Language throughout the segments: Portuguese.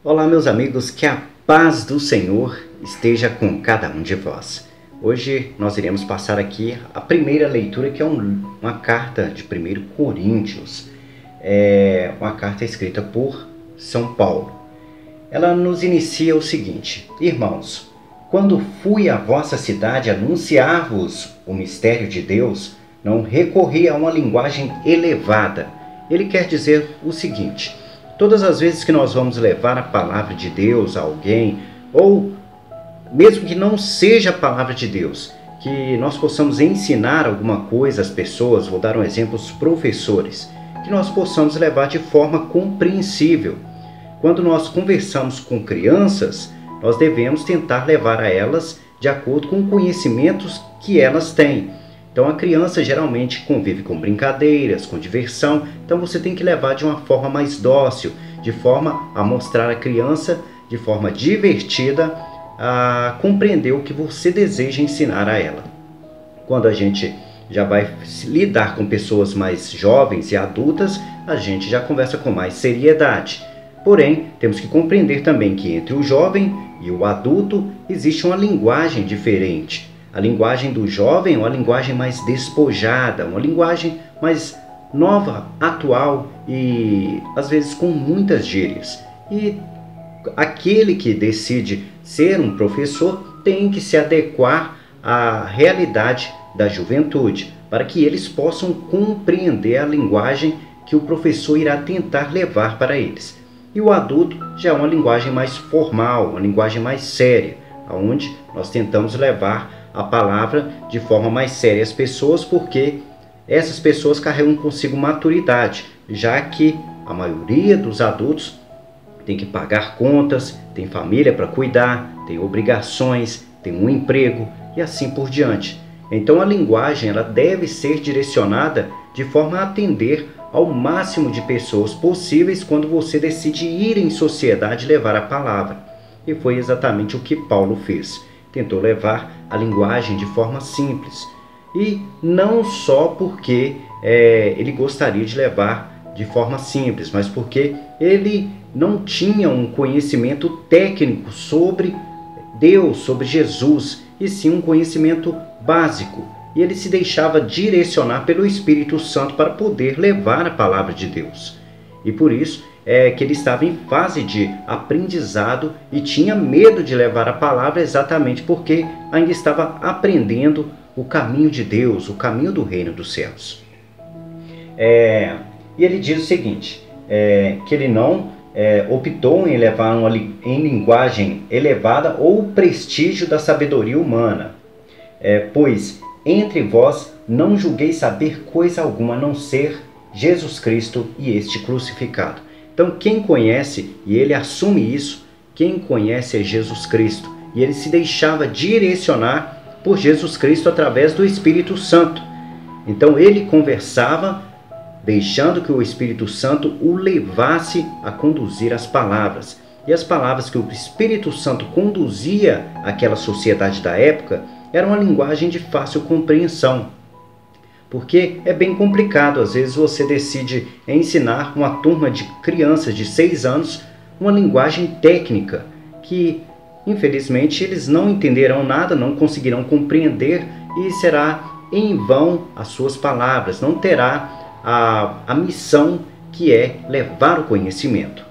Olá, meus amigos, que a paz do Senhor esteja com cada um de vós. Hoje nós iremos passar aqui a primeira leitura, que é uma carta de 1 Coríntios. É uma carta escrita por São Paulo. Ela nos inicia o seguinte: Irmãos, quando fui à vossa cidade anunciar-vos o mistério de Deus, não recorri a uma linguagem elevada. Ele quer dizer o seguinte: todas as vezes que nós vamos levar a palavra de Deus a alguém, ou mesmo que não seja a palavra de Deus, que nós possamos ensinar alguma coisa às pessoas, vou dar um exemplo, os professores, que nós possamos levar de forma compreensível. Quando nós conversamos com crianças, nós devemos tentar levar a elas de acordo com conhecimentos que elas têm. Então a criança geralmente convive com brincadeiras, com diversão, então você tem que levar de uma forma mais dócil, de forma a mostrar à criança, de forma divertida, a compreender o que você deseja ensinar a ela. Quando a gente já vai lidar com pessoas mais jovens e adultas, a gente já conversa com mais seriedade. Porém, temos que compreender também que entre o jovem e o adulto existe uma linguagem diferente. A linguagem do jovem é uma linguagem mais despojada, uma linguagem mais nova, atual e às vezes com muitas gírias. E aquele que decide ser um professor tem que se adequar à realidade da juventude, para que eles possam compreender a linguagem que o professor irá tentar levar para eles. E o adulto já é uma linguagem mais formal, uma linguagem mais séria, onde nós tentamos levar a palavra de forma mais séria às pessoas, porque essas pessoas carregam consigo maturidade, já que a maioria dos adultos tem que pagar contas, tem família para cuidar, tem obrigações, tem um emprego e assim por diante. Então a linguagem ela deve ser direcionada de forma a atender ao máximo de pessoas possíveis quando você decide ir em sociedade levar a palavra. E foi exatamente o que Paulo fez. Tentou levar a linguagem de forma simples. E não só porque ele gostaria de levar de forma simples, mas porque ele não tinha um conhecimento técnico sobre Deus, sobre Jesus, e sim um conhecimento básico. E ele se deixava direcionar pelo Espírito Santo para poder levar a palavra de Deus. E por isso que ele estava em fase de aprendizado e tinha medo de levar a palavra exatamente porque ainda estava aprendendo o caminho de Deus, o caminho do reino dos céus. E ele diz o seguinte, que ele não optou em levar em linguagem elevada ou o prestígio da sabedoria humana, pois entre vós não julguei saber coisa alguma a não ser Jesus Cristo e este crucificado. Então quem conhece, e ele assume isso, quem conhece é Jesus Cristo. E ele se deixava direcionar por Jesus Cristo através do Espírito Santo. Então ele conversava, deixando que o Espírito Santo o levasse a conduzir as palavras. E as palavras que o Espírito Santo conduzia àquela sociedade da época era uma linguagem de fácil compreensão. Porque é bem complicado, às vezes você decide ensinar uma turma de crianças de 6 anos uma linguagem técnica, que infelizmente eles não entenderão nada, não conseguirão compreender e será em vão as suas palavras, não terá a missão que é levar o conhecimento.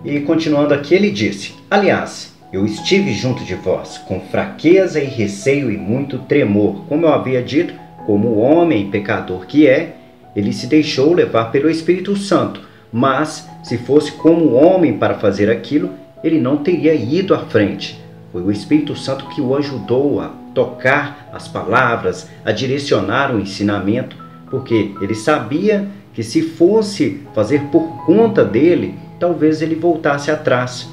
E continuando aqui ele disse, aliás, eu estive junto de vós, com fraqueza e receio e muito tremor. Como eu havia dito, como homem pecador que é, ele se deixou levar pelo Espírito Santo. Mas, se fosse como homem para fazer aquilo, ele não teria ido à frente. Foi o Espírito Santo que o ajudou a tocar as palavras, a direcionar o ensinamento, porque ele sabia que se fosse fazer por conta dele, talvez ele voltasse atrás.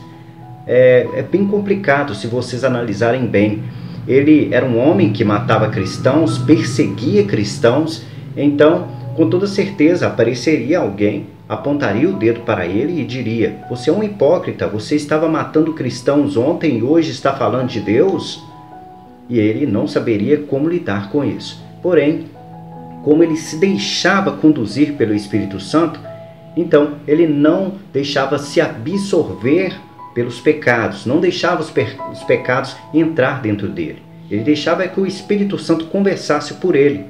É bem complicado se vocês analisarem bem. Ele era um homem que matava cristãos, perseguia cristãos, então com toda certeza apareceria alguém, apontaria o dedo para ele e diria, você é um hipócrita, você estava matando cristãos ontem e hoje está falando de Deus? E ele não saberia como lidar com isso. Porém, como ele se deixava conduzir pelo Espírito Santo, Então, ele não deixava se absorver pelos pecados, não deixava os pecados entrar dentro dele. Ele deixava que o Espírito Santo conversasse por ele,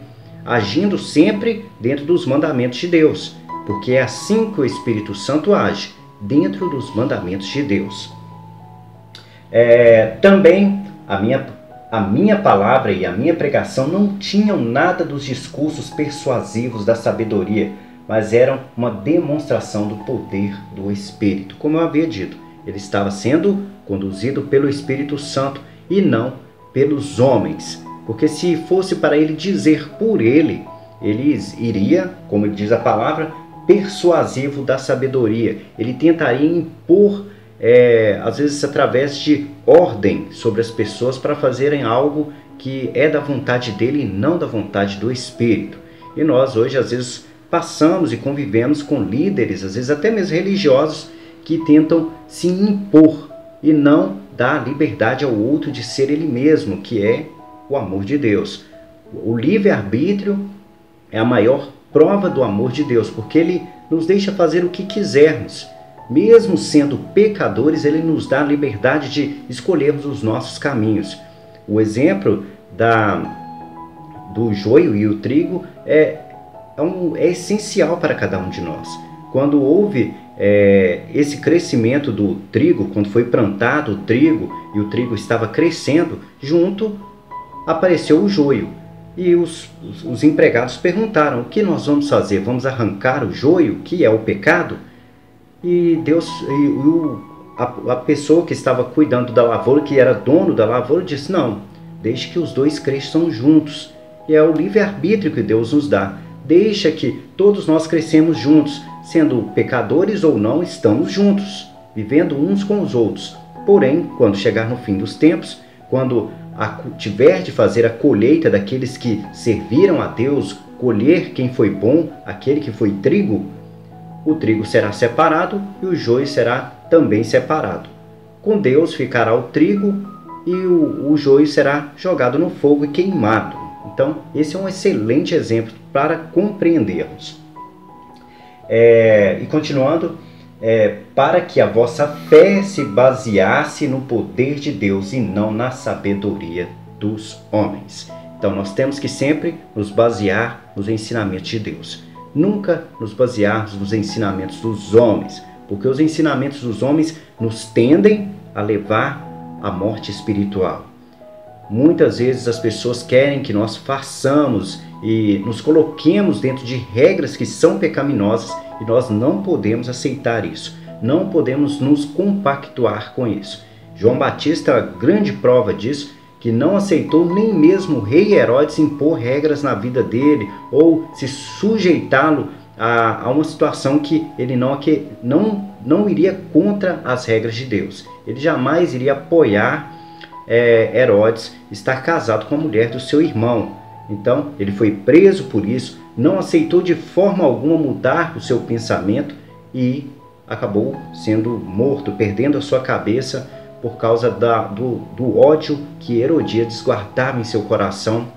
agindo sempre dentro dos mandamentos de Deus, porque é assim que o Espírito Santo age, dentro dos mandamentos de Deus. Também a minha palavra e a minha pregação não tinham nada dos discursos persuasivos da sabedoria, mas eram uma demonstração do poder do Espírito. Como eu havia dito, ele estava sendo conduzido pelo Espírito Santo e não pelos homens. Porque se fosse para ele dizer por ele iria, como diz a palavra, persuasivo da sabedoria. Ele tentaria impor, às vezes através de ordem sobre as pessoas para fazerem algo que é da vontade dele e não da vontade do Espírito. E nós hoje às vezes passamos e convivemos com líderes, às vezes até mesmo religiosos, que tentam se impor e não dar liberdade ao outro de ser ele mesmo, que é o amor de Deus. O livre-arbítrio é a maior prova do amor de Deus, porque ele nos deixa fazer o que quisermos. Mesmo sendo pecadores, ele nos dá a liberdade de escolhermos os nossos caminhos. O exemplo do joio e o trigo é essencial para cada um de nós. Quando houve esse crescimento do trigo, quando foi plantado o trigo e o trigo estava crescendo, junto apareceu o joio. E os empregados perguntaram: o que nós vamos fazer? Vamos arrancar o joio, que é o pecado? E a pessoa que estava cuidando da lavoura, que era dono da lavoura, disse: não, deixe que os dois cresçam juntos. E é o livre-arbítrio que Deus nos dá. Deixa que todos nós crescemos juntos, sendo pecadores ou não, estamos juntos, vivendo uns com os outros. Porém, quando chegar no fim dos tempos, quando tiver de fazer a colheita daqueles que serviram a Deus, colher quem foi bom, aquele que foi trigo, o trigo será separado e o joio será também separado. Com Deus ficará o trigo e o joio será jogado no fogo e queimado. Então, esse é um excelente exemplo para compreendermos. E continuando, para que a vossa fé se baseasse no poder de Deus e não na sabedoria dos homens. Então, nós temos que sempre nos basear nos ensinamentos de Deus. Nunca nos basearmos nos ensinamentos dos homens, porque os ensinamentos dos homens nos tendem a levar à morte espiritual. Muitas vezes as pessoas querem que nós façamos e nos coloquemos dentro de regras que são pecaminosas e nós não podemos aceitar isso. Não podemos nos compactuar com isso. João Batista é a grande prova disso, que não aceitou nem mesmo o rei Herodes impor regras na vida dele ou se sujeitá-lo a uma situação que ele não iria contra as regras de Deus. Ele jamais iria apoiar Herodes estar casado com a mulher do seu irmão. Então ele foi preso por isso, não aceitou de forma alguma mudar o seu pensamento e acabou sendo morto, perdendo a sua cabeça por causa do ódio que Herodíades guardava em seu coração,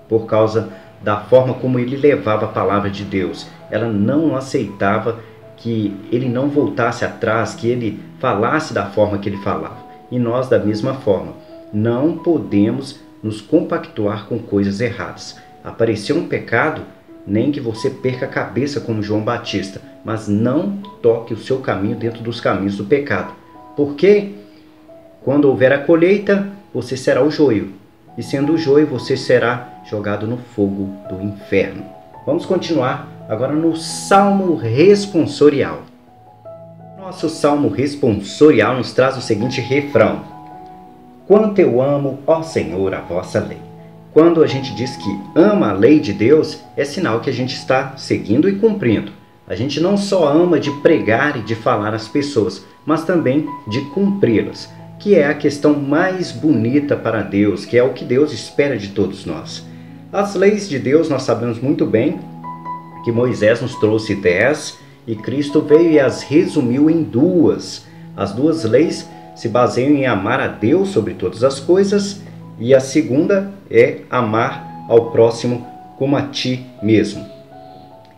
por causa da forma como ele levava a palavra de Deus. Ela não aceitava que ele não voltasse atrás, que ele falasse da forma que ele falava. E nós, da mesma forma, não podemos nos compactuar com coisas erradas. Apareceu um pecado, nem que você perca a cabeça como João Batista, mas não toque o seu caminho dentro dos caminhos do pecado. Porque quando houver a colheita, você será o joio. E sendo o joio, você será jogado no fogo do inferno. Vamos continuar agora no Salmo Responsorial. Nosso Salmo Responsorial nos traz o seguinte refrão: quanto eu amo, ó Senhor, a vossa lei. Quando a gente diz que ama a lei de Deus, é sinal que a gente está seguindo e cumprindo. A gente não só ama de pregar e de falar às pessoas, mas também de cumpri-las, que é a questão mais bonita para Deus, que é o que Deus espera de todos nós. As leis de Deus, nós sabemos muito bem que Moisés nos trouxe 10 e Cristo veio e as resumiu em 2. As 2 leis se baseiam em amar a Deus sobre todas as coisas e a segunda é amar ao próximo como a ti mesmo.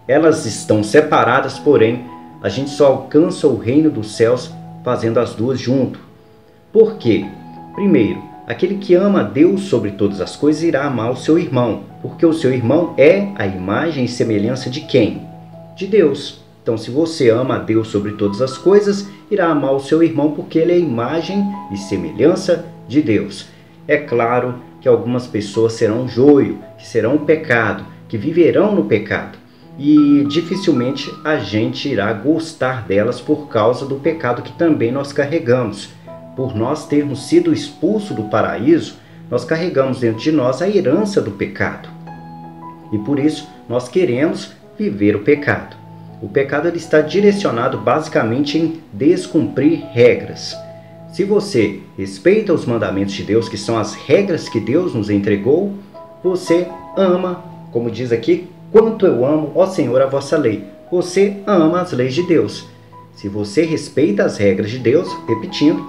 elas estão separadas, porém a gente só alcança o reino dos céus fazendo as duas junto. Por quê? Primeiro, aquele que ama a Deus sobre todas as coisas irá amar o seu irmão, porque o seu irmão é a imagem e semelhança de quem? De Deus. Então, se você ama a Deus sobre todas as coisas, irá amar o seu irmão porque ele é a imagem e semelhança de Deus. É claro que algumas pessoas serão joio, que serão pecado, que viverão no pecado. E dificilmente a gente irá gostar delas por causa do pecado que também nós carregamos. Por nós termos sido expulsos do paraíso, nós carregamos dentro de nós a herança do pecado. E por isso nós queremos viver o pecado. O pecado ele está direcionado basicamente em descumprir regras. Se você respeita os mandamentos de Deus, que são as regras que Deus nos entregou, você ama, como diz aqui, quanto eu amo, ó Senhor, a vossa lei. Você ama as leis de Deus. Se você respeita as regras de Deus, repetindo,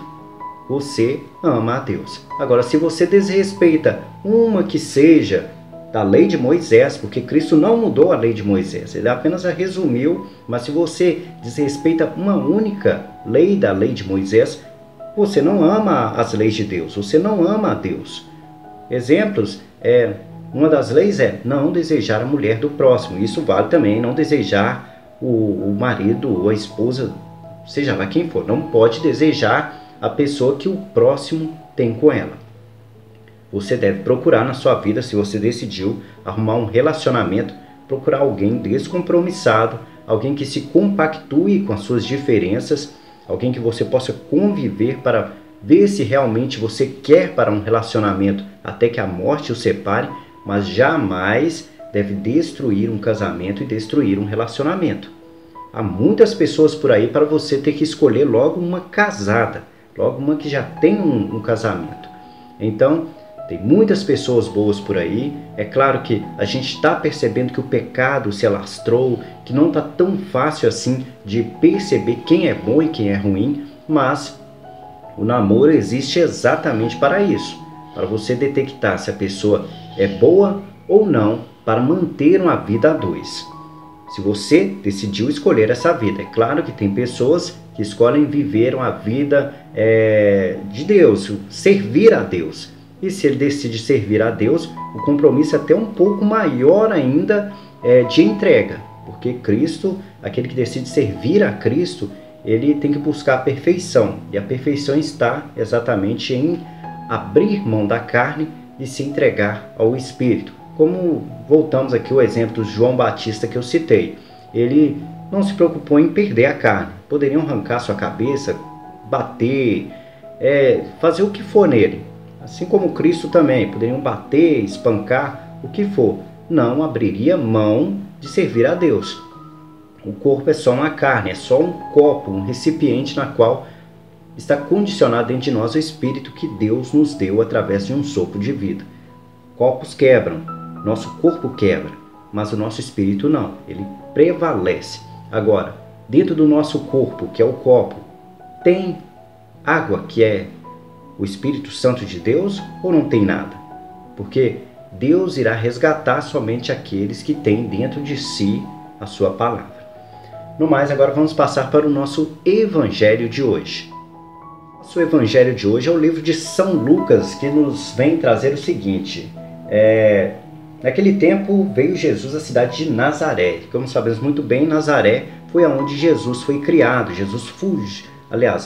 você ama a Deus. Agora, se você desrespeita uma que seja da lei de Moisés, porque Cristo não mudou a lei de Moisés, ele apenas a resumiu, mas se você desrespeita uma única lei da lei de Moisés, você não ama as leis de Deus, você não ama a Deus. Exemplos, uma das leis é não desejar a mulher do próximo. Isso vale também não desejar o marido ou a esposa, seja lá quem for. Não pode desejar a pessoa que o próximo tem com ela. Você deve procurar na sua vida, se você decidiu arrumar um relacionamento, procurar alguém descompromissado, alguém que se compactue com as suas diferenças, alguém que você possa conviver para ver se realmente você quer para um relacionamento até que a morte o separe, mas jamais deve destruir um casamento e destruir um relacionamento. Há muitas pessoas por aí para você ter que escolher logo uma casada, logo uma que já tem um casamento. Então, tem muitas pessoas boas por aí. É claro que a gente está percebendo que o pecado se alastrou, que não está tão fácil assim de perceber quem é bom e quem é ruim, mas o namoro existe exatamente para isso, para você detectar se a pessoa é boa ou não, para manter uma vida a dois. Se você decidiu escolher essa vida, é claro que tem pessoas que escolhem viver uma vida de Deus, servir a Deus. E se ele decide servir a Deus, o compromisso é até um pouco maior ainda de entrega. Porque Cristo, aquele que decide servir a Cristo, ele tem que buscar a perfeição. E a perfeição está exatamente em abrir mão da carne e se entregar ao Espírito. Como voltamos aqui ao exemplo de João Batista que eu citei. Ele não se preocupou em perder a carne. Poderiam arrancar sua cabeça, bater, fazer o que for nele. Assim como Cristo também, poderiam bater, espancar, o que for. Não abriria mão de servir a Deus. O corpo é só uma carne, é só um copo, um recipiente na qual está condicionado dentro de nós o Espírito que Deus nos deu através de um sopro de vida. Copos quebram, nosso corpo quebra, mas o nosso Espírito não, ele prevalece. Agora, dentro do nosso corpo, que é o copo, tem água, que é o Espírito Santo de Deus, ou não tem nada? Porque Deus irá resgatar somente aqueles que têm dentro de si a sua palavra. No mais, agora vamos passar para o nosso evangelho de hoje. Nosso evangelho de hoje é o livro de São Lucas, que nos vem trazer o seguinte. Naquele tempo veio Jesus à cidade de Nazaré. Como sabemos muito bem, Nazaré foi aonde Jesus foi criado.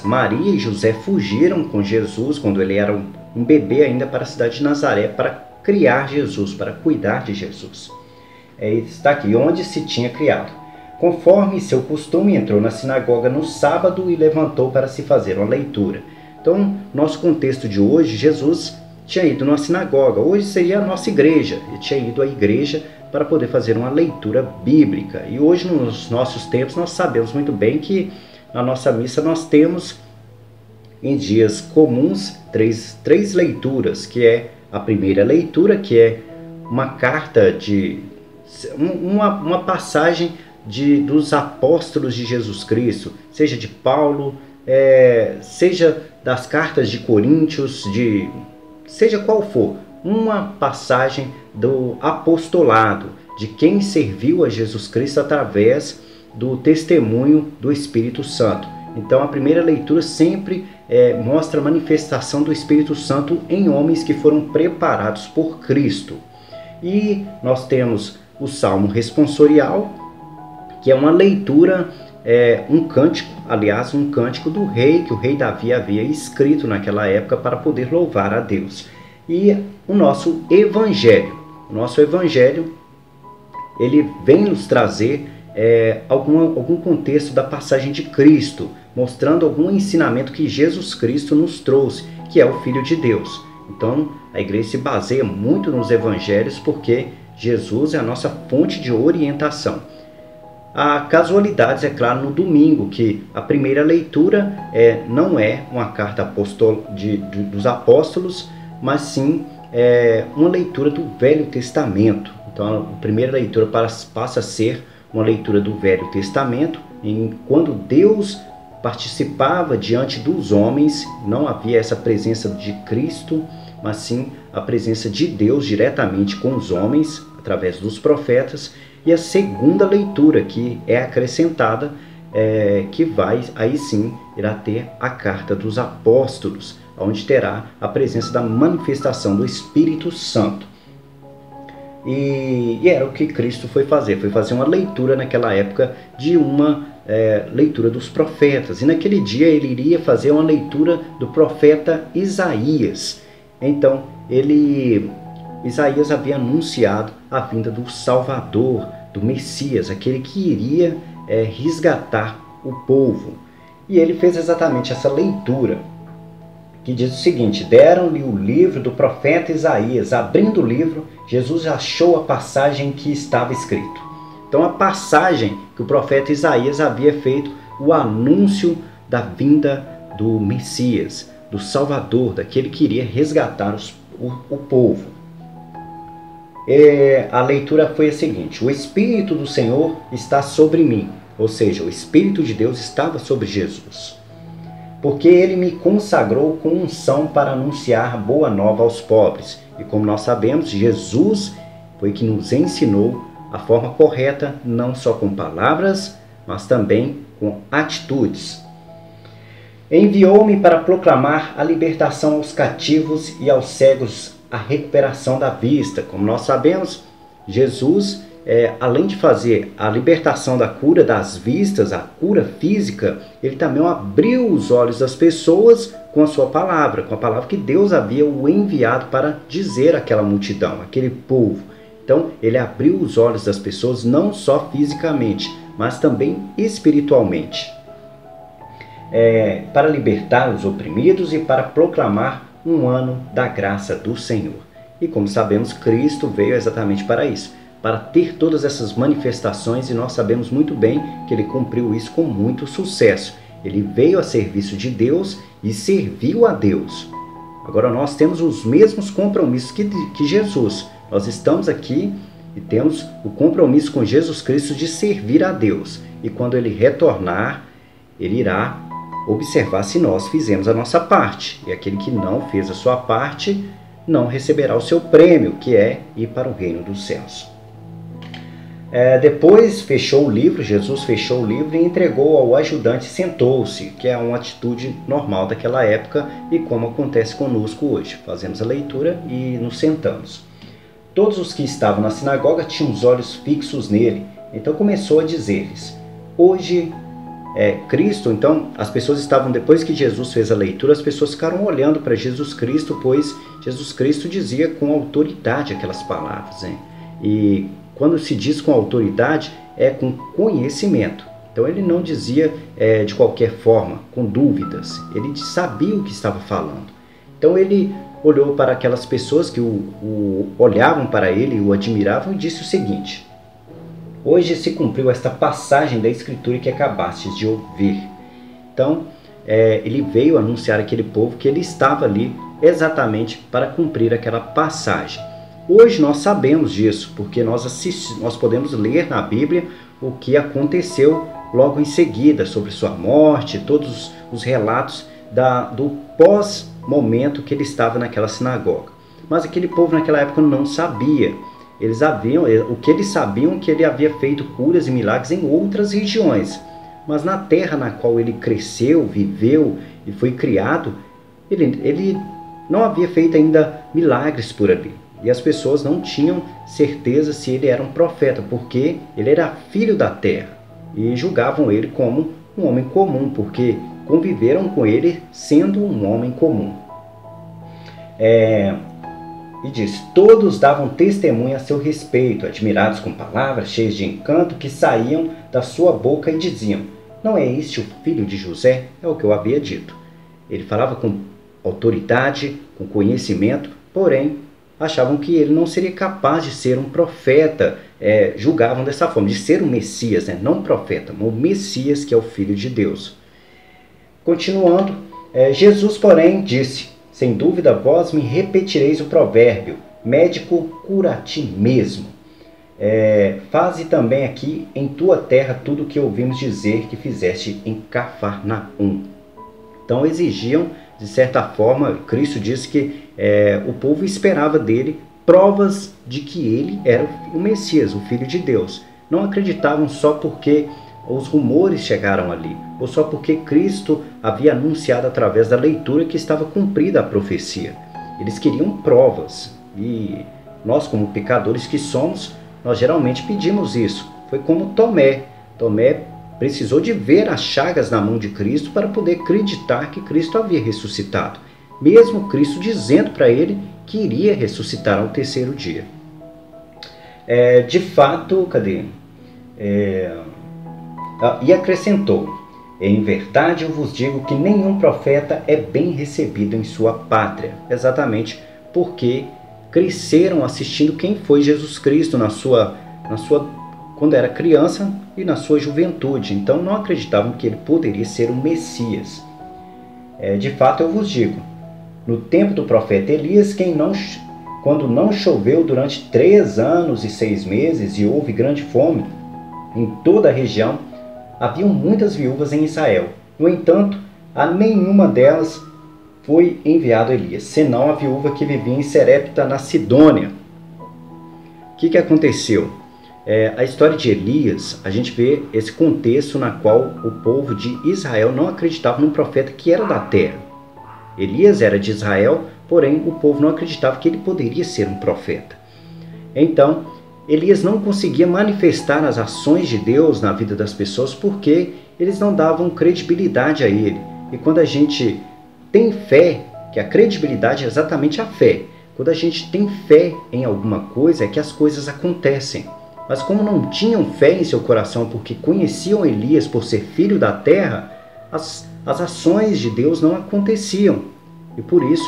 Maria e José fugiram com Jesus quando ele era um bebê ainda para a cidade de Nazaré para criar Jesus, para cuidar de Jesus. Está aqui, onde se tinha criado. Conforme seu costume, entrou na sinagoga no sábado e levantou para se fazer uma leitura. Então, nosso contexto de hoje, Jesus tinha ido numa sinagoga. Hoje seria a nossa igreja. Ele tinha ido à igreja para poder fazer uma leitura bíblica. E hoje, nos nossos tempos, nós sabemos muito bem que na nossa missa nós temos, em dias comuns, três leituras, que é a primeira leitura, que é uma carta uma passagem dos apóstolos de Jesus Cristo, seja de Paulo, seja das cartas de Coríntios, seja qual for, uma passagem do apostolado, de quem serviu a Jesus Cristo através do testemunho do Espírito Santo. Então a primeira leitura sempre mostra a manifestação do Espírito Santo em homens que foram preparados por Cristo. E nós temos o Salmo Responsorial, que é uma leitura, um cântico do rei, que o rei Davi havia escrito naquela época para poder louvar a Deus. E o nosso Evangelho. Ele vem nos trazer algum contexto da passagem de Cristo, mostrando algum ensinamento que Jesus Cristo nos trouxe, que é o Filho de Deus. Então, a igreja se baseia muito nos evangelhos porque Jesus é a nossa fonte de orientação. Há casualidades, é claro, no domingo, que a primeira leitura não é uma carta dos apóstolos, mas sim uma leitura do Velho Testamento. Então, a primeira leitura passa a ser uma leitura do Velho Testamento, quando Deus participava diante dos homens, não havia essa presença de Cristo, mas sim a presença de Deus diretamente com os homens, através dos profetas. E a segunda leitura que é acrescentada, que aí sim irá ter a carta dos apóstolos, onde terá a presença da manifestação do Espírito Santo. E era o que Cristo foi fazer uma leitura naquela época de uma leitura dos profetas. E naquele dia ele iria fazer uma leitura do profeta Isaías. Então, Isaías havia anunciado a vinda do Salvador, do Messias, aquele que iria resgatar o povo. E ele fez exatamente essa leitura, que diz o seguinte: deram-lhe o livro do profeta Isaías. Abrindo o livro, Jesus achou a passagem que estava escrito. Então, a passagem que o profeta Isaías havia feito, o anúncio da vinda do Messias, do Salvador, daquele que iria resgatar o povo. A leitura foi a seguinte: o Espírito do Senhor está sobre mim, ou seja, o Espírito de Deus estava sobre Jesus, porque ele me consagrou com unção para anunciar boa nova aos pobres. E como nós sabemos, Jesus foi que nos ensinou a forma correta, não só com palavras, mas também com atitudes. Enviou-me para proclamar a libertação aos cativos e aos cegos, a recuperação da vista. Como nós sabemos, Jesus, além de fazer a libertação da cura das vistas, a cura física, ele também abriu os olhos das pessoas com a sua palavra, com a palavra que Deus havia o enviado para dizer àquela multidão, àquele povo. Então, ele abriu os olhos das pessoas não só fisicamente, mas também espiritualmente, para libertar os oprimidos e para proclamar um ano da graça do Senhor. E como sabemos, Cristo veio exatamente para isso, para ter todas essas manifestações, e nós sabemos muito bem que ele cumpriu isso com muito sucesso. Ele veio a serviço de Deus e serviu a Deus. Agora nós temos os mesmos compromissos que Jesus. Nós estamos aqui e temos o compromisso com Jesus Cristo de servir a Deus. E quando ele retornar, ele irá observar se nós fizemos a nossa parte. E aquele que não fez a sua parte não receberá o seu prêmio, que é ir para o reino dos céus. Depois fechou o livro, Jesus fechou o livro e entregou ao ajudante e sentou-se, que é uma atitude normal daquela época e como acontece conosco hoje. Fazemos a leitura e nos sentamos. Todos os que estavam na sinagoga tinham os olhos fixos nele. Então começou a dizer-lhes: hoje Cristo. Então as pessoas estavam, depois que Jesus fez a leitura, as pessoas ficaram olhando para Jesus Cristo, pois Jesus Cristo dizia com autoridade aquelas palavras, né? E quando se diz com autoridade, é com conhecimento. Então ele não dizia de qualquer forma, com dúvidas. Ele sabia o que estava falando. Então ele olhou para aquelas pessoas que olhavam para ele e o admiravam e disse o seguinte: hoje se cumpriu esta passagem da Escritura que acabastes de ouvir. Então ele veio anunciar àquele povo que ele estava ali exatamente para cumprir aquela passagem. Hoje nós sabemos disso, porque nós podemos ler na Bíblia o que aconteceu logo em seguida, sobre sua morte, todos os relatos do pós-momento que ele estava naquela sinagoga. Mas aquele povo naquela época não sabia. o que eles sabiam que ele havia feito curas e milagres em outras regiões, mas na terra na qual ele cresceu, viveu e foi criado, ele não havia feito ainda milagres por ali. E as pessoas não tinham certeza se ele era um profeta, porque ele era filho da terra e julgavam ele como um homem comum, porque conviveram com ele sendo um homem comum. E diz: todos davam testemunho a seu respeito, admirados com palavras cheias de encanto que saíam da sua boca e diziam: não é este o filho de José? É o que eu havia dito. Ele falava com autoridade, com conhecimento, porém achavam que ele não seria capaz de ser um profeta, julgavam dessa forma, de ser um Messias, né? Não um profeta, mas o Messias, que é o Filho de Deus. Continuando, Jesus, porém, disse: sem dúvida vós me repetireis o provérbio, médico, cura a ti mesmo. Faze também aqui em tua terra tudo o que ouvimos dizer que fizeste em Cafarnaum. Então exigiam, de certa forma, Cristo disse que o povo esperava dele provas de que ele era o Messias, o Filho de Deus. Não acreditavam só porque os rumores chegaram ali, ou só porque Cristo havia anunciado através da leitura que estava cumprida a profecia. Eles queriam provas, e nós, como pecadores que somos, nós geralmente pedimos isso. Foi como Tomé. Tomé precisou de ver as chagas na mão de Cristo para poder acreditar que Cristo havia ressuscitado, mesmo Cristo dizendo para ele que iria ressuscitar ao terceiro dia. De fato, e acrescentou: em verdade eu vos digo que nenhum profeta é bem recebido em sua pátria. Exatamente porque cresceram assistindo quem foi Jesus Cristo quando era criança e na sua juventude. Então não acreditavam que ele poderia ser o Messias. De fato eu vos digo, no tempo do profeta Elias, quando não choveu durante 3 anos e 6 meses e houve grande fome em toda a região, haviam muitas viúvas em Israel. No entanto, a nenhuma delas foi enviado Elias, senão a viúva que vivia em Serepta, na Sidônia. O que aconteceu? A história de Elias, a gente vê esse contexto na qual o povo de Israel não acreditava num profeta que era da terra. Elias era de Israel, porém o povo não acreditava que ele poderia ser um profeta. Então, Elias não conseguia manifestar as ações de Deus na vida das pessoas porque eles não davam credibilidade a ele. E quando a gente tem fé, que a credibilidade é exatamente a fé, quando a gente tem fé em alguma coisa é que as coisas acontecem. Mas como não tinham fé em seu coração porque conheciam Elias por ser filho da terra, as ações de Deus não aconteciam. E por isso,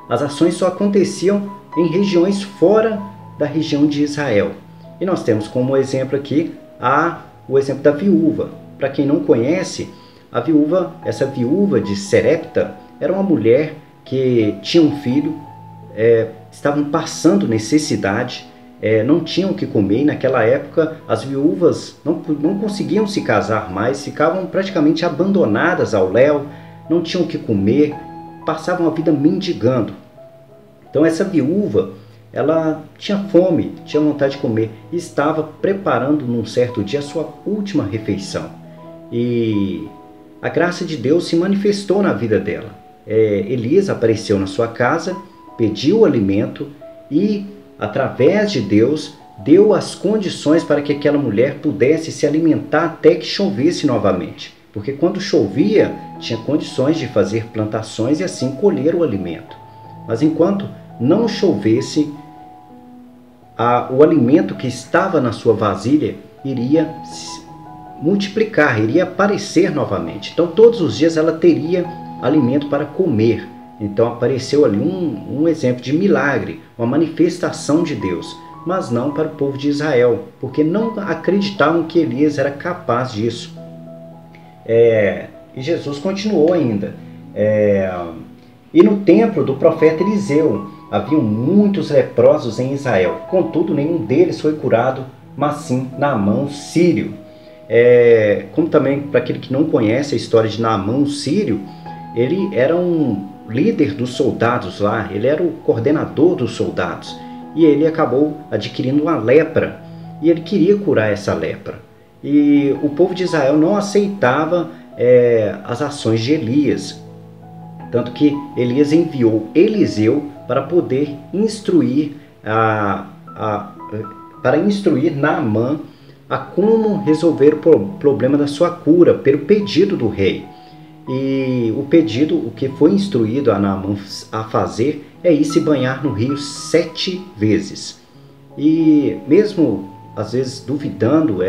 as ações só aconteciam em regiões fora da região de Israel. E nós temos como exemplo aqui o exemplo da viúva. Para quem não conhece, essa viúva de Serepta era uma mulher que tinha um filho, estavam passando necessidade, não tinham o que comer, e naquela época as viúvas não conseguiam se casar mais, ficavam praticamente abandonadas ao léu, não tinham o que comer, passavam a vida mendigando. Então essa viúva, ela tinha fome, tinha vontade de comer e estava preparando num certo dia a sua última refeição. E a graça de Deus se manifestou na vida dela. Elias apareceu na sua casa, pediu o alimento e, através de Deus, deu as condições para que aquela mulher pudesse se alimentar até que chovesse novamente. Porque quando chovia, tinha condições de fazer plantações e assim colher o alimento. Mas enquanto não chovesse, o alimento que estava na sua vasilha iria multiplicar, iria aparecer novamente. Então todos os dias ela teria alimento para comer. Então apareceu ali um exemplo de milagre, uma manifestação de Deus, mas não para o povo de Israel, porque não acreditavam que Elias era capaz disso. E Jesus continuou ainda. E no templo do profeta Eliseu haviam muitos leprosos em Israel, contudo nenhum deles foi curado, mas sim Naamã sírio. Como também, para aquele que não conhece a história de Naamã sírio, ele era um líder dos soldados lá, ele era o coordenador dos soldados. e ele acabou adquirindo uma lepra, e ele queria curar essa lepra. E o povo de Israel não aceitava as ações de Elias, tanto que Elias enviou Eliseu para poder instruir Naamã a como resolver o problema da sua cura, pelo pedido do rei. E o que foi instruído a Naamã a fazer é ir se banhar no rio 7 vezes. E mesmo às vezes duvidando,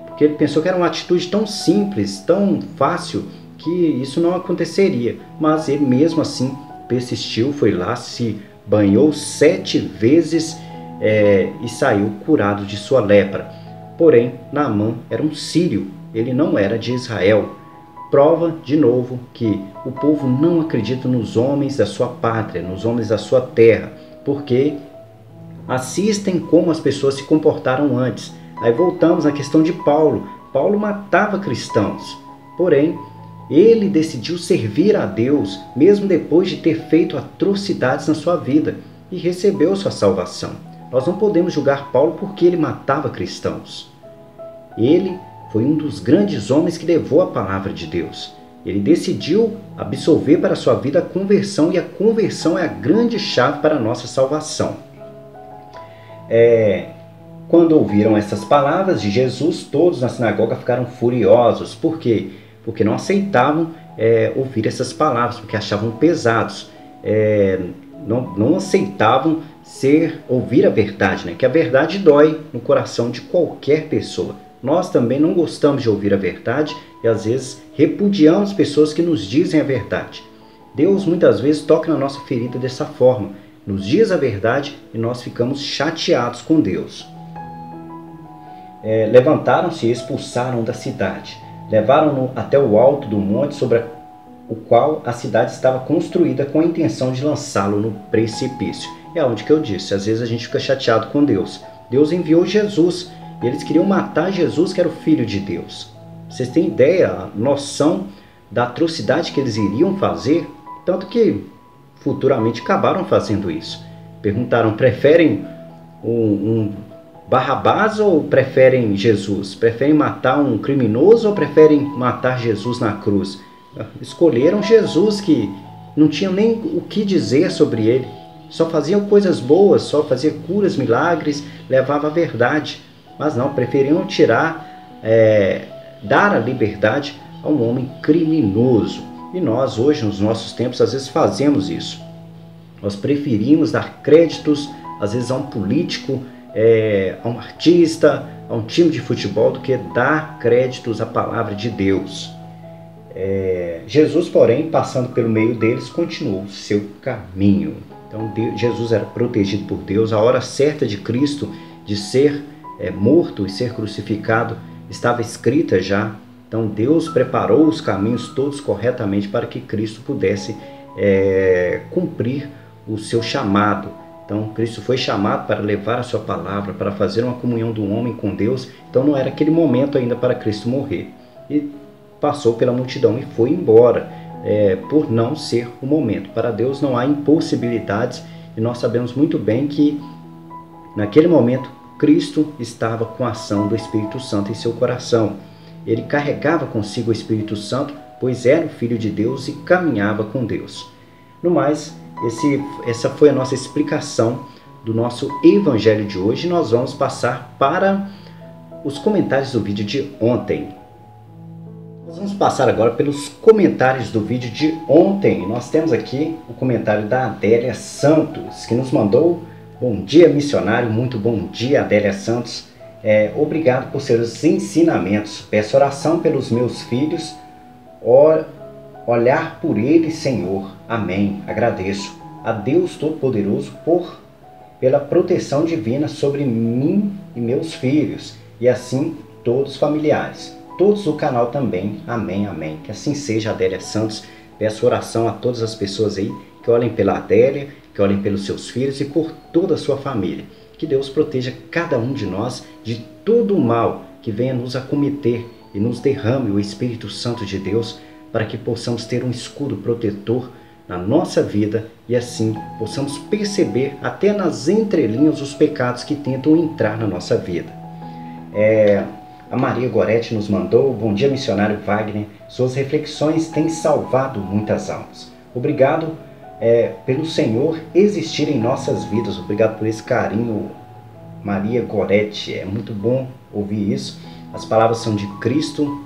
porque ele pensou que era uma atitude tão simples, tão fácil, que isso não aconteceria. Mas ele mesmo assim persistiu, foi lá, se banhou 7 vezes e saiu curado de sua lepra. Porém, Naamã era um sírio, ele não era de Israel. Prova, de novo, que o povo não acredita nos homens da sua pátria, nos homens da sua terra, porque assistem como as pessoas se comportaram antes. Aí voltamos à questão de Paulo. Paulo matava cristãos, porém, ele decidiu servir a Deus, mesmo depois de ter feito atrocidades na sua vida, e recebeu sua salvação. Nós não podemos julgar Paulo porque ele matava cristãos. Ele foi um dos grandes homens que levou a palavra de Deus. Ele decidiu absorver para a sua vida a conversão, e a conversão é a grande chave para a nossa salvação. Quando ouviram essas palavras de Jesus, todos na sinagoga ficaram furiosos. Por quê? Porque não aceitavam ouvir essas palavras, porque achavam pesados. Não aceitavam ouvir a verdade, né? Que a verdade dói no coração de qualquer pessoa. Nós também não gostamos de ouvir a verdade e às vezes repudiamos pessoas que nos dizem a verdade. Deus muitas vezes toca na nossa ferida dessa forma, nos diz a verdade e nós ficamos chateados com Deus. Levantaram-se e expulsaram da cidade. Levaram-no até o alto do monte sobre o qual a cidade estava construída, com a intenção de lançá-lo no precipício. É onde que eu disse, às vezes a gente fica chateado com Deus. Deus enviou Jesus e eles queriam matar Jesus, que era o Filho de Deus. Vocês têm ideia, a noção da atrocidade que eles iriam fazer? Tanto que futuramente acabaram fazendo isso. Perguntaram, preferem um Barrabás ou preferem Jesus? Preferem matar um criminoso ou preferem matar Jesus na cruz? Escolheram Jesus, que não tinham nem o que dizer sobre ele. Só faziam coisas boas, só fazia curas, milagres, levava a verdade. Mas não, preferiam dar a liberdade a um homem criminoso. E nós hoje, nos nossos tempos, às vezes fazemos isso. Nós preferimos dar créditos, às vezes a um político, a um artista, a um time de futebol, do que dar créditos à palavra de Deus. Jesus, porém, passando pelo meio deles, continuou seu caminho. Então Jesus era protegido por Deus. A hora certa de Cristo de ser morto e ser crucificado estava escrita já. Então Deus preparou os caminhos todos corretamente para que Cristo pudesse cumprir o seu chamado. Então Cristo foi chamado para levar a sua palavra, para fazer uma comunhão do homem com Deus. Então não era aquele momento ainda para Cristo morrer. E passou pela multidão e foi embora, por não ser o momento. Para Deus não há impossibilidades, e nós sabemos muito bem que naquele momento Cristo estava com a ação do Espírito Santo em seu coração. Ele carregava consigo o Espírito Santo, pois era o Filho de Deus e caminhava com Deus. No mais, essa foi a nossa explicação do nosso Evangelho de hoje. Nós vamos passar para os comentários do vídeo de ontem. Nós vamos passar agora pelos comentários do vídeo de ontem. Nós temos aqui o comentário da Adélia Santos, que nos mandou: bom dia, missionário. Muito bom dia, Adélia Santos. Obrigado por seus ensinamentos. Peço oração pelos meus filhos. Olhar por eles, Senhor. Amém. Agradeço a Deus Todo-Poderoso pela proteção divina sobre mim e meus filhos, e assim todos os familiares. Todos do canal também. Amém, amém. Que assim seja, Adélia Santos. Peço oração a todas as pessoas aí que olhem pela Adélia, que olhem pelos seus filhos e por toda a sua família. Que Deus proteja cada um de nós de todo o mal que venha nos acometer e nos derrame o Espírito Santo de Deus, para que possamos ter um escudo protetor na nossa vida e assim possamos perceber até nas entrelinhas os pecados que tentam entrar na nossa vida. A Maria Gorete nos mandou: bom dia, missionário Wagner, suas reflexões têm salvado muitas almas. Obrigado pelo Senhor existir em nossas vidas. Obrigado por esse carinho, Maria Gorete. É muito bom ouvir isso. As palavras são de Cristo,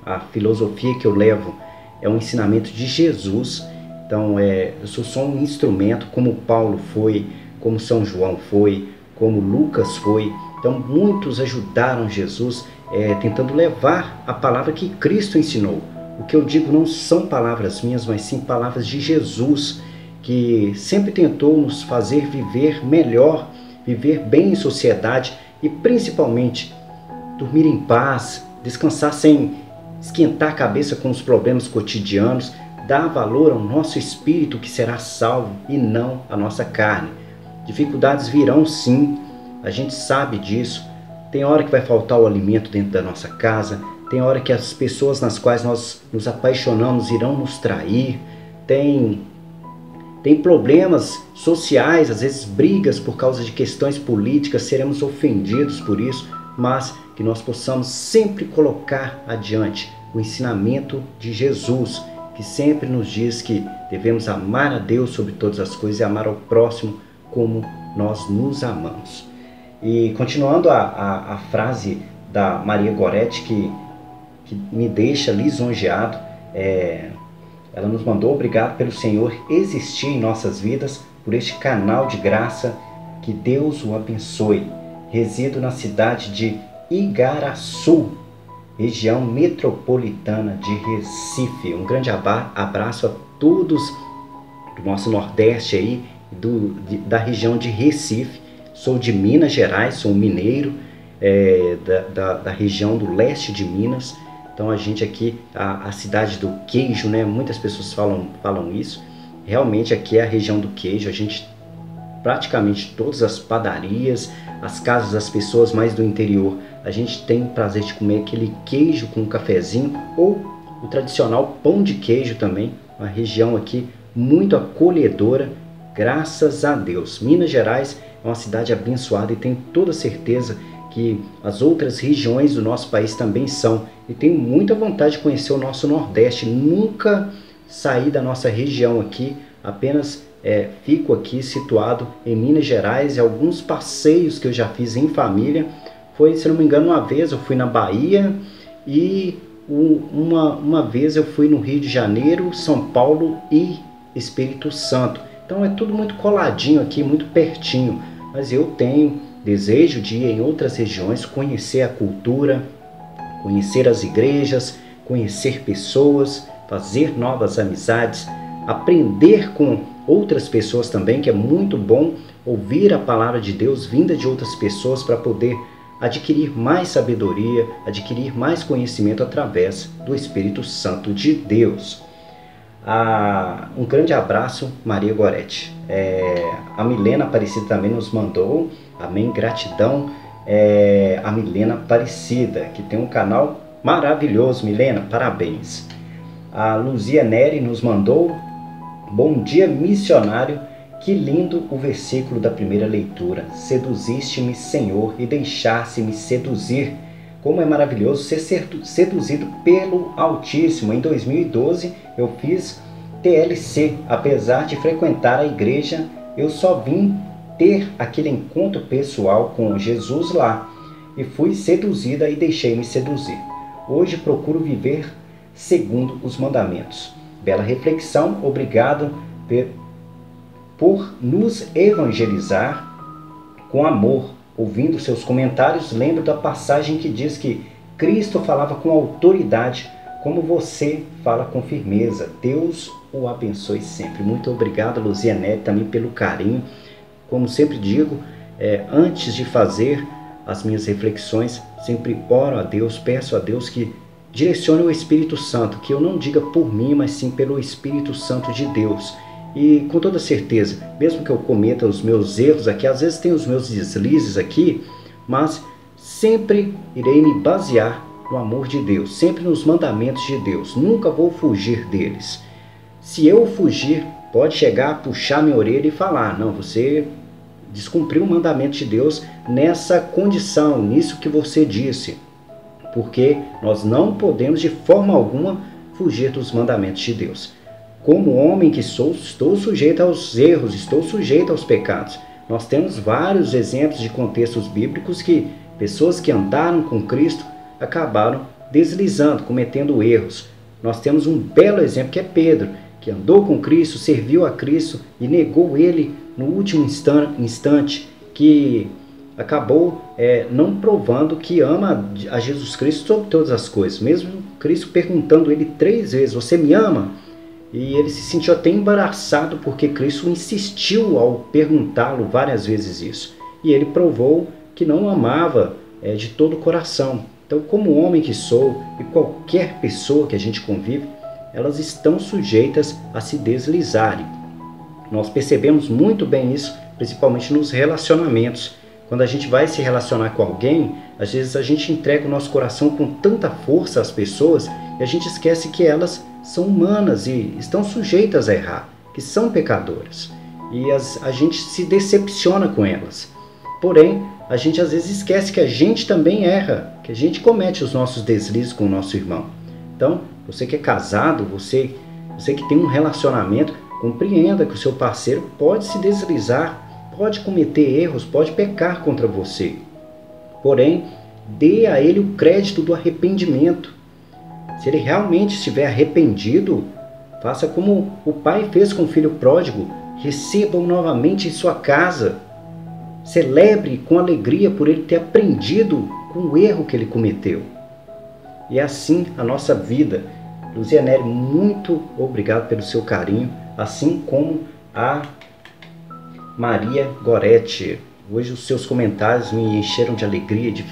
a filosofia que eu levo é um ensinamento de Jesus. Então eu sou só um instrumento, como Paulo foi, como São João foi, como Lucas foi. Então muitos ajudaram Jesus tentando levar a palavra que Cristo ensinou. O que eu digo não são palavras minhas, mas sim palavras de Jesus, que sempre tentou nos fazer viver melhor, viver bem em sociedade e principalmente dormir em paz, descansar sem esquentar a cabeça com os problemas cotidianos, dar valor ao nosso espírito que será salvo e não à nossa carne. Dificuldades virão sim, a gente sabe disso. Tem hora que vai faltar o alimento dentro da nossa casa, tem hora que as pessoas nas quais nós nos apaixonamos irão nos trair, tem problemas sociais, às vezes brigas por causa de questões políticas, seremos ofendidos por isso, mas que nós possamos sempre colocar adiante o ensinamento de Jesus, que sempre nos diz que devemos amar a Deus sobre todas as coisas e amar ao próximo como nós nos amamos. E continuando a frase da Maria Gorete, que me deixa lisonjeado, ela nos mandou: obrigado pelo Senhor existir em nossas vidas, por este canal de graça, que Deus o abençoe. Resido na cidade de Igaraçu, região metropolitana de Recife. Um grande abraço a todos do nosso Nordeste aí, da região de Recife. Sou de Minas Gerais, sou um mineiro da região do leste de Minas. Então a gente aqui, a cidade do queijo, né? Muitas pessoas falam isso. Realmente aqui é a região do queijo. A gente, praticamente todas as padarias, as casas das pessoas mais do interior, a gente tem o prazer de comer aquele queijo com um cafezinho, ou o tradicional pão de queijo também. Uma região aqui muito acolhedora, graças a Deus. Minas Gerais é uma cidade abençoada e tenho toda certeza que as outras regiões do nosso país também são. E tenho muita vontade de conhecer o nosso Nordeste. Nunca saí da nossa região aqui, apenas fico aqui situado em Minas Gerais. E alguns passeios que eu já fiz em família foi, se não me engano, uma vez eu fui na Bahia e uma vez eu fui no Rio de Janeiro, São Paulo e Espírito Santo. Então é tudo muito coladinho aqui, muito pertinho. Mas eu tenho desejo de ir em outras regiões, conhecer a cultura, conhecer as igrejas, conhecer pessoas, fazer novas amizades, aprender com outras pessoas também, que é muito bom ouvir a palavra de Deus vinda de outras pessoas para poder adquirir mais sabedoria, adquirir mais conhecimento através do Espírito Santo de Deus. Um grande abraço, Maria Gorete. A Milena Aparecida também nos mandou, amém, gratidão, a Milena Aparecida, que tem um canal maravilhoso. Milena, parabéns. A Luzia Neri nos mandou: bom dia, missionário, que lindo o versículo da primeira leitura. Seduziste-me, Senhor, e deixaste-me seduzir. Como é maravilhoso ser seduzido pelo Altíssimo. Em 2012 eu fiz TLC. Apesar de frequentar a igreja, eu só vim ter aquele encontro pessoal com Jesus lá. E fui seduzida e deixei-me seduzir. Hoje procuro viver segundo os mandamentos. Bela reflexão. Obrigado por nos evangelizar com amor. Ouvindo seus comentários, lembro da passagem que diz que Cristo falava com autoridade, como você fala com firmeza. Deus o abençoe sempre. Muito obrigado, Luzia Neto, também pelo carinho. Como sempre digo, antes de fazer as minhas reflexões, sempre oro a Deus, peço a Deus que direcione o Espírito Santo, que eu não diga por mim, mas sim pelo Espírito Santo de Deus. E com toda certeza, mesmo que eu cometa os meus erros aqui, às vezes tem os meus deslizes aqui, mas sempre irei me basear no amor de Deus, sempre nos mandamentos de Deus, nunca vou fugir deles. Se eu fugir, pode chegar a puxar minha orelha e falar, não, você descumpriu o mandamento de Deus nessa condição, nisso que você disse. Porque nós não podemos de forma alguma fugir dos mandamentos de Deus. Como homem que sou, estou sujeito aos erros, estou sujeito aos pecados. Nós temos vários exemplos de contextos bíblicos que pessoas que andaram com Cristo acabaram deslizando, cometendo erros. Nós temos um belo exemplo que é Pedro, que andou com Cristo, serviu a Cristo e negou ele no último instante, que acabou não provando que ama a Jesus Cristo sobre todas as coisas. Mesmo Cristo perguntando ele 3 vezes, você me ama? E ele se sentiu até embaraçado porque Cristo insistiu ao perguntá-lo várias vezes isso. E ele provou que não amava de todo o coração. Então, como homem que sou e qualquer pessoa que a gente convive, elas estão sujeitas a se deslizarem. Nós percebemos muito bem isso, principalmente nos relacionamentos. Quando a gente vai se relacionar com alguém, às vezes a gente entrega o nosso coração com tanta força às pessoas e a gente esquece que elas são humanas e estão sujeitas a errar, que são pecadoras. E a gente se decepciona com elas. Porém, a gente às vezes esquece que a gente também erra, que a gente comete os nossos deslizes com o nosso irmão. Então, você que é casado, você que tem um relacionamento, compreenda que o seu parceiro pode se deslizar, pode cometer erros, pode pecar contra você. Porém, dê a ele o crédito do arrependimento. Se ele realmente estiver arrependido, faça como o pai fez com o filho pródigo, receba-o novamente em sua casa. Celebre com alegria por ele ter aprendido com o erro que ele cometeu. E é assim a nossa vida. Luzianeri, muito obrigado pelo seu carinho, assim como a Maria Goretti. Hoje os seus comentários me encheram de alegria, de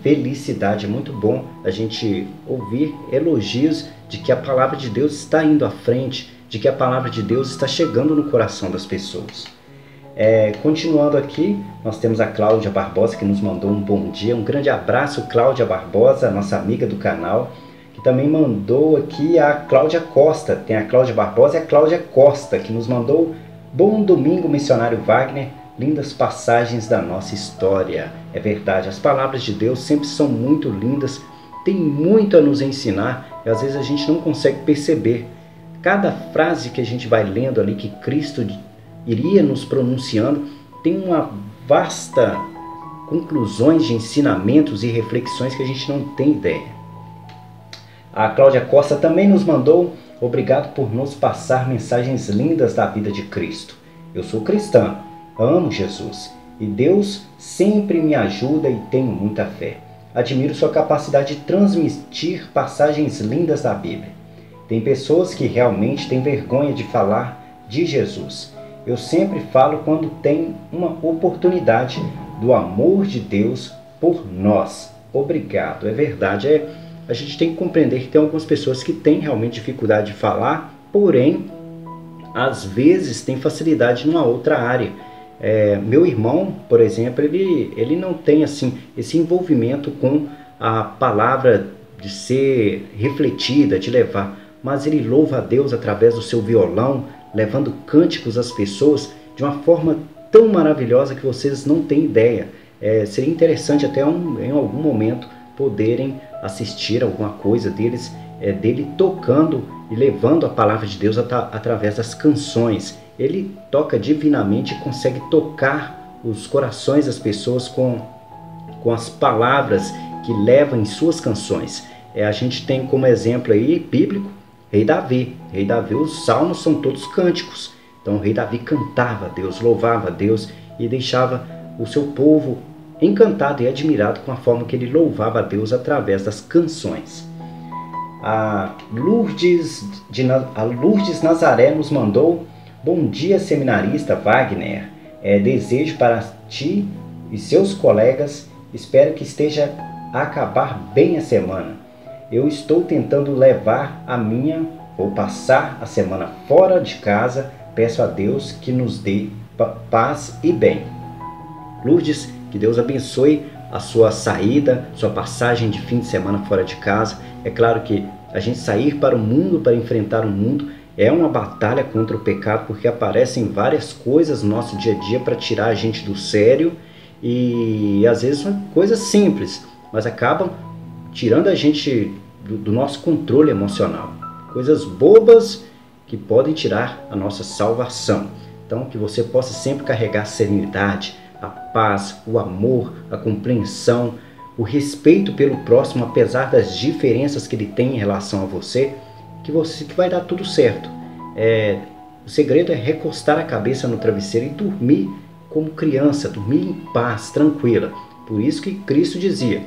felicidade. É muito bom a gente ouvir elogios de que a palavra de Deus está indo à frente, de que a palavra de Deus está chegando no coração das pessoas. Continuando aqui, nós temos a Cláudia Barbosa, que nos mandou um bom dia. Um grande abraço, Cláudia Barbosa, nossa amiga do canal, que também mandou aqui a Cláudia Costa. Tem a Cláudia Barbosa e a Cláudia Costa, que nos mandou bom domingo, missionário Wagner. Lindas passagens da nossa história. É verdade, as palavras de Deus sempre são muito lindas, tem muito a nos ensinar e às vezes a gente não consegue perceber. Cada frase que a gente vai lendo ali, que Cristo iria nos pronunciando, tem uma vasta conclusões de ensinamentos e reflexões que a gente não tem ideia. A Cláudia Costa também nos mandou: obrigado por nos passar mensagens lindas da vida de Cristo. Eu sou cristã, amo Jesus e Deus sempre me ajuda e tenho muita fé. Admiro sua capacidade de transmitir passagens lindas da Bíblia. Tem pessoas que realmente têm vergonha de falar de Jesus. Eu sempre falo quando tem uma oportunidade do amor de Deus por nós. Obrigado. É verdade, a gente tem que compreender que tem algumas pessoas que têm realmente dificuldade de falar, porém, às vezes tem facilidade numa outra área. Meu irmão, por exemplo, ele não tem assim esse envolvimento com a palavra de ser refletida, de levar, mas ele louva a Deus através do seu violão, levando cânticos às pessoas de uma forma tão maravilhosa que vocês não têm ideia. Seria interessante até em algum momento poderem assistir alguma coisa dele tocando e levando a palavra de Deus através das canções. Ele toca divinamente e consegue tocar os corações das pessoas com as palavras que leva em suas canções. A gente tem como exemplo aí bíblico Rei Davi. Rei Davi, os salmos são todos cânticos. Então o rei Davi cantava a Deus, louvava a Deus e deixava o seu povo encantado e admirado com a forma que ele louvava a Deus através das canções. A Lourdes Nazaré nos mandou: bom dia, seminarista Wagner. Desejo para ti e seus colegas, espero que esteja a acabar bem a semana. Eu estou tentando vou passar a semana fora de casa, peço a Deus que nos dê paz e bem. Lourdes, que Deus abençoe a sua saída, sua passagem de fim de semana fora de casa. É claro que a gente sair para o mundo, para enfrentar o mundo, É uma batalha contra o pecado, porque aparecem várias coisas no nosso dia a dia para tirar a gente do sério, e às vezes são coisas simples, mas acabam tirando a gente do nosso controle emocional. Coisas bobas que podem tirar a nossa salvação. Então, que você possa sempre carregar a serenidade, a paz, o amor, a compreensão, o respeito pelo próximo, apesar das diferenças que ele tem em relação a você, que vai dar tudo certo. O segredo é recostar a cabeça no travesseiro e dormir como criança, dormir em paz, tranquila. Por isso que Cristo dizia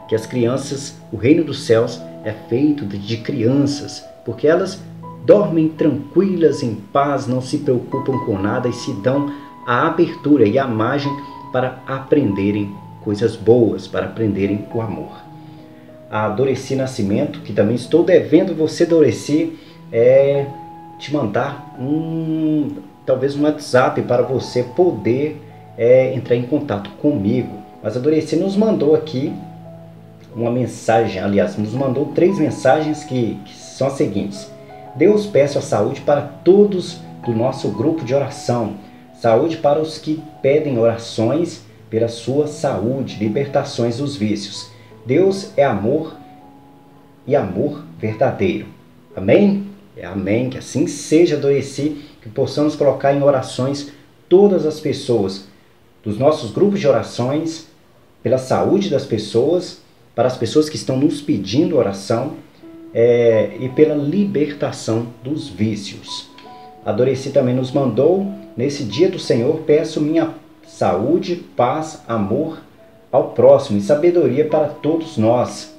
que as crianças, o reino dos céus é feito de crianças, porque elas dormem tranquilas, em paz, não se preocupam com nada e se dão a abertura e a margem para aprenderem coisas boas, para aprenderem o amor. A Doreci Nascimento, que também estou devendo você, Doreci, te mandar talvez um WhatsApp para você poder entrar em contato comigo. Mas a Doreci nos mandou aqui uma mensagem, aliás, nos mandou 3 mensagens que são as seguintes. Deus, peço a saúde para todos do nosso grupo de oração. Saúde para os que pedem orações pela sua saúde, libertações dos vícios. Deus é amor e amor verdadeiro. Amém? Amém. Que assim seja, Doreci, que possamos colocar em orações todas as pessoas dos nossos grupos de orações, pela saúde das pessoas, para as pessoas que estão nos pedindo oração e pela libertação dos vícios. A Doreci também nos mandou, nesse dia do Senhor, peço minha saúde, paz, amor ao próximo e sabedoria para todos nós.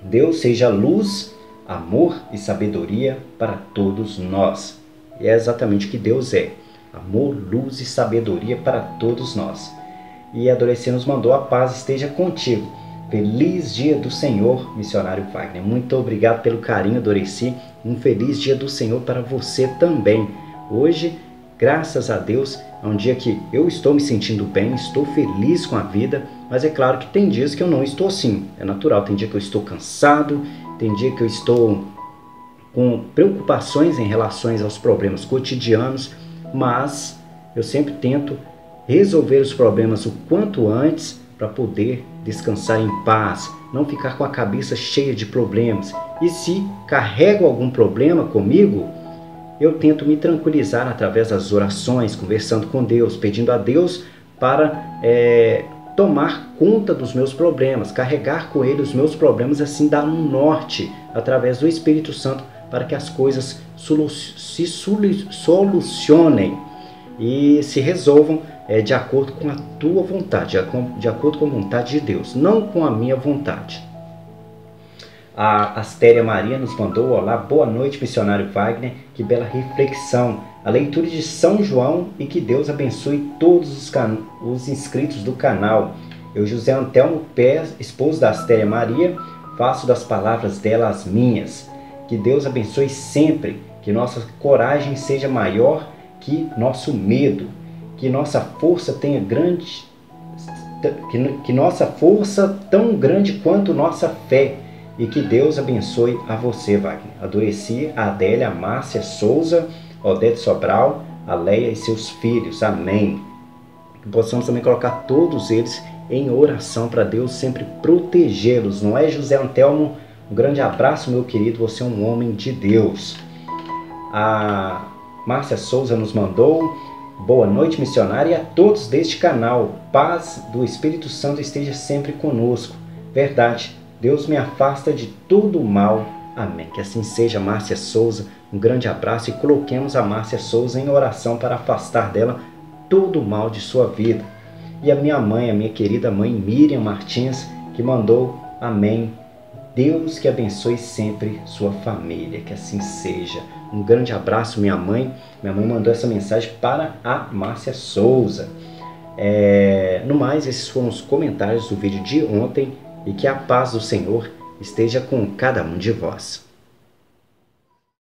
Deus seja luz, amor e sabedoria para todos nós. E é exatamente o que Deus é. Amor, luz e sabedoria para todos nós. E a Doreci nos mandou, a paz esteja contigo. Feliz dia do Senhor, missionário Wagner. Muito obrigado pelo carinho, Doreci. Um feliz dia do Senhor para você também. Hoje, graças a Deus, é um dia que eu estou me sentindo bem, estou feliz com a vida, mas é claro que tem dias que eu não estou assim. É natural, tem dia que eu estou cansado, tem dia que eu estou com preocupações em relação aos problemas cotidianos, mas eu sempre tento resolver os problemas o quanto antes para poder descansar em paz, não ficar com a cabeça cheia de problemas. E se carrego algum problema comigo, eu tento me tranquilizar através das orações, conversando com Deus, pedindo a Deus para tomar conta dos meus problemas, carregar com Ele os meus problemas, assim dar um norte através do Espírito Santo para que as coisas se solucionem e se resolvam de acordo com a tua vontade, de acordo com a vontade de Deus, não com a minha vontade. A Astéria Maria nos mandou, olá, boa noite, missionário Wagner, que bela reflexão, a leitura de São João e que Deus abençoe todos os inscritos do canal. Eu, José Antelmo Pé, esposo da Astéria Maria, faço das palavras dela as minhas. Que Deus abençoe sempre, que nossa coragem seja maior que nosso medo, que nossa força tenha que nossa força tão grande quanto nossa fé, e que Deus abençoe a você, Wagner. A Doreci, a Adélia, a Márcia Souza, Odete Sobral, a Leia e seus filhos. Amém. Que possamos também colocar todos eles em oração para Deus sempre protegê-los. Não é, José Antelmo? Um grande abraço, meu querido. Você é um homem de Deus. A Márcia Souza nos mandou, boa noite, missionária, e a todos deste canal. Paz do Espírito Santo esteja sempre conosco. Verdade. Deus me afasta de todo o mal. Amém. Que assim seja, Márcia Souza. Um grande abraço e coloquemos a Márcia Souza em oração para afastar dela todo o mal de sua vida. E a minha mãe, a minha querida mãe Miriam Martins, que mandou amém. Deus que abençoe sempre sua família. Que assim seja. Um grande abraço, minha mãe. Minha mãe mandou essa mensagem para a Márcia Souza. No mais, esses foram os comentários do vídeo de ontem. E que a paz do Senhor esteja com cada um de vós.